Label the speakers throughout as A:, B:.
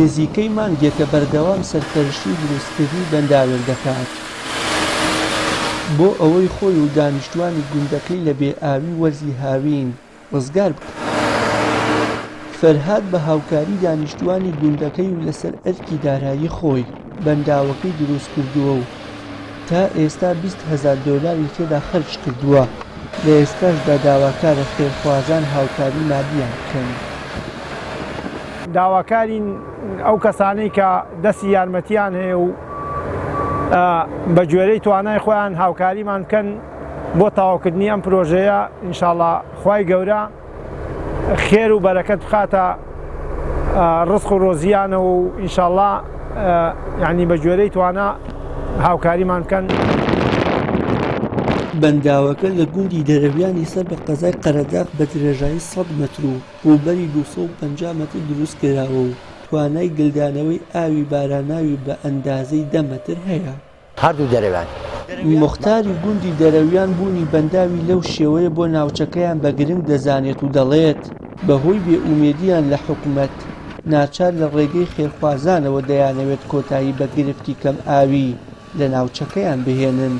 A: نزیکەی مانگێکە بەردەوام سەرپەرشتی دروستکردنی بەنداوێر دەکات بۆ ئەوەی خۆی و دانیشتوانی گوندەکەی لە بێئاوی وەرزی هاوین ڕزگار بکات. فەرهاد بە هاوکاری دانیشتوانی گوندەکەی و لەسەر ئەرکی دارایی خۆی بەنداوەکەی دروست کردووە و تا ئێستا 20,000 دۆلاری تێدا خەرج کردووە. لە ئێستاشدا داواکارە خێرخوازان هاوکاری مادیان بکەن.
B: داواکارین ئەو کەسانەی کە دەستی یارمەتیان هەیە و بە گوێرەی توانای خۆیان هاوکاریمان بکەن بۆ تەواوکردنی ئەم پرۆژەیە. ئینشاڵڵا خوای گەورە خێر و بەرەکەت بخاتە ڕزق و ڕۆزیانە و ئینشاڵڵا یعنی بە گوێرەی توانە هاوکاریمان بکەن.
A: بەنداوەکە لە گوندی دەرەویانی سەر بە قەزای قەرەداغ بە درێژایی 100 مەتر و ڕووبەری 250 مەتر دروست کراوە و توانای گلدانەوەی ئاوی باراناوی بە ئەندازەی 10 مەتر هەیە.
C: هەردوو دەرەویان
A: مختاری گوندی دەرەویان بوونی بەنداوی لەو شێوەیە بۆ ناوچەکەیان بە گرنگ دەزانێت و دەڵێت بەهۆی بێئومێدیان لە حکوومەت ناچار لە ڕێگەی خێرخوازانەوە دەیانەوێت کۆتایی بە گرفتی کەم ئاوی لە ناوچەکەیان بهێنن.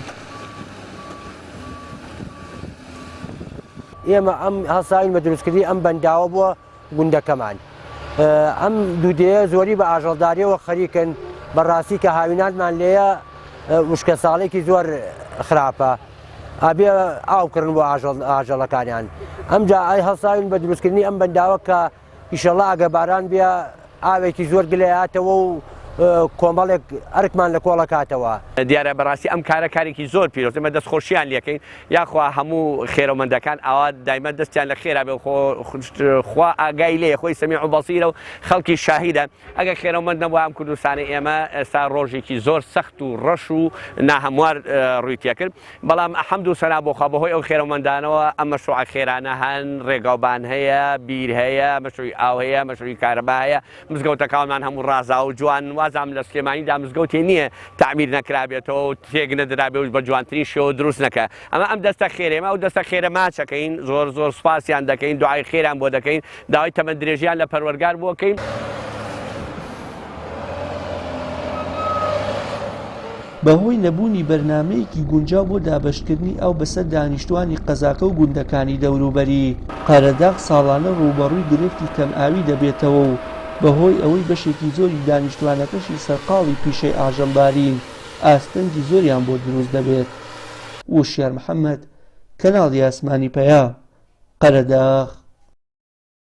C: ئێمە ئەم هەساین بە دروستکردی ئەم بەنداوە بووە گوندەکەمان. ئەم دوودەیە زۆری بە ئاژەڵداریەوە خەریکن بەڕاستی کە هاوینانمان لێیە وشکە ساڵێکی زۆر خراپە ئابێ ئاوکردن بۆ ئاژەڵەکانیان. ئەمجا ئای هەساوین بە دروستکردنی ئەم بەنداوە کە ئیشەڵڵا ئەگە باران بێ ئاوێکی زۆر گلەیاتەوە و کۆمەڵێک ئەرکمان لە کۆڵە کاتەوە.
D: دیارە بەڕاستی ئەم کارە کارێکی زۆر پیرۆست ئێمە دەستخۆشییان لەکەین یاخوا هەموو خێرەوەمەندەکان ئاوا دایمە دەستیان لە خێرا بێ خوا ئاگای لێ خۆی سەمیع و بەسیرە و خەڵکی شاهیدە. ئەگە خێرەوەمەند نەبووە ئەم کوردستانی ئێمە ئێستا ڕۆژێکی زۆر سەخت و ڕەش و ناهەموار ڕووی کرد. بەڵام حەمد و سەنا بۆخوا بەهۆی ئەو خێرەوەمەندانەوە ئەم مەشروع خێرانە هەن ڕێگاوبان هەیە، بیر هەیە، مەشروعی ئاو هەیە، مەشروعی کارەبا هەیە، مزگەوتەکانمان هەموو ڕازا و جوان وازام لە سلێمانیدا مزگەوتی نییە تعمیر نەکرابێتەوە و تێک نەدرابێت و بە جوانترین شێوە دروست نەکە. ئەمە ئەم دەستە خێرێمە و دەستە خێرە ماچەکەین زۆر زۆر سوپاسیان دەکەین دوعای خێران بۆ دەکەین داوای تەمەند درێژیان لە پەروەرگار بۆکەین.
A: بەهۆی نەبوونی بەرنامەیەکی گونجاو بۆ دابەشکردنی ئەو بەسەر دانیشتوانی قەزاکە و گوندەکانی دەوروبەری قەرەداغ ساڵانە ڕووبەڕووی گرفتی کەم ئاوی دەبێتەوە و بەهۆی ئەوەی بەشێکی زۆری دانیشتوانەکەشی سەرقاڵی پیشەی ئاژەڵدارین ئاستەنگی زۆریان بۆ دروست دەبێت. وشیار محەممەد، کەناڵی ئاسمانی پەیا، قەرەداغ.